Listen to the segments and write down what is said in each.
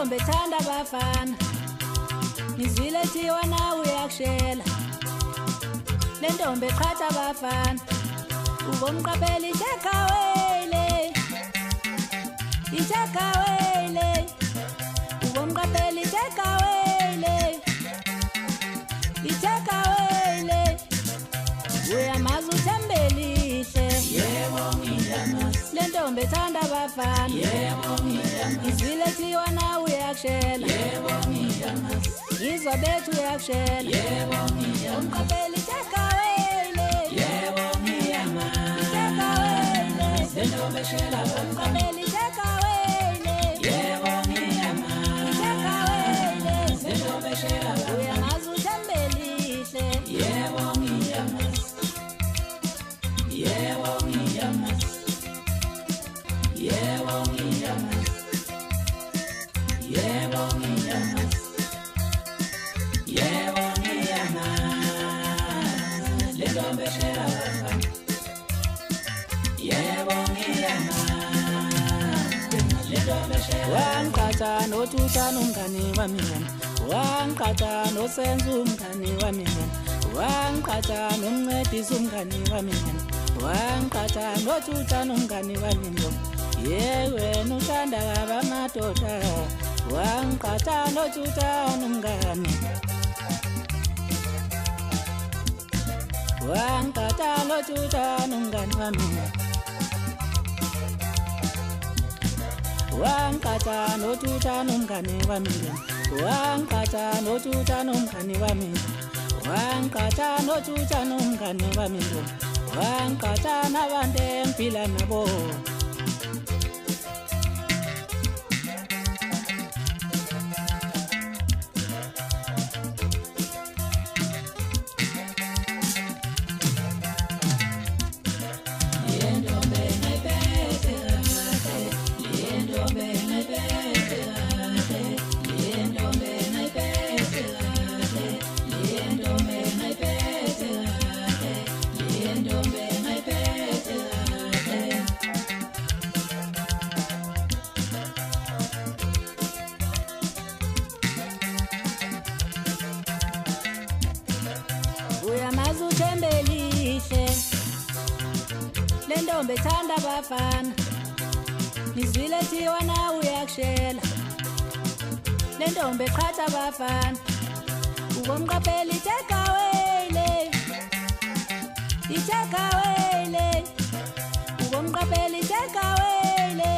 ntombi ethanda abafana nizwile thiwa nawe uyakushela le ntombi eqhatha abafana ubomqaphela ichekawele ubomqaphela ichekawele uyamazi uthembelihle yebo ngiyamazi le ntombi ethanda abafana yebo ngiyamazi izwile thiwa nawe uyakushela yebo ngiyamazi yizwa bethu uyakushela yebo ngiyamazi umqaphela ichekawele yebo ngiyamazi le ntombi eshela umqaphela ichekawele yebo ngiyamazi le ntombi eshela uyamazi uthembelihle yebo ngiyamazi yebo ngiyamazi yebo ngiyamazi yebo ngiyamazi yebo ngiyamazi le ntombi eshela abafana yebo ngiyamazi le ntombi eshela wangiqhatha nothutha nomngane wami wena wangiqhatha nosenza umngane wami wena wangiqhatha nomncedisa umngane wami wena wangiqhatha nothutha nomngane wami wena ye wena uthanda kaba madoda wangiqhatha nothutha nomngane wangiqhatha nothutha nomngane wami wangiqhatha nothutha nomngane wami wangiqhatha nothutha nomngane wami wangiqhatha nothutha nomngane wami wangiqhatha nabantu empila nabo uyamazi uthembelihle le ntombi ethanda abafana nizwile thiwa nawe uyakushela le ntombi eqhatha abafana ubomqaphela ichekawele ubomqaphela ichekawele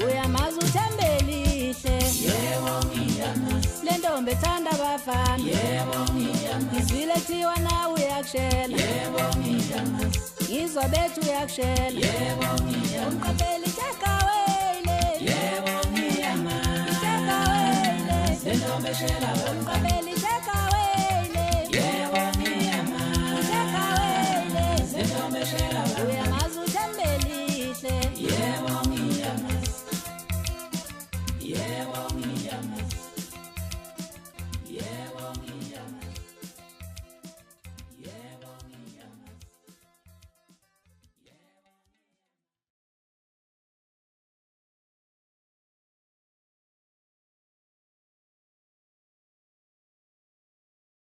uyamazi uthembelihle yebo ngiyamazi le ntombi ethanda abafana yebo ngiyamazi izwile thiwa nawe uyakushela yebo ngiyamazi yizwa bethu uyakushela yebo ngiyamazi umqaphela ichekawele yebo ngiyamazi le ntombi eshela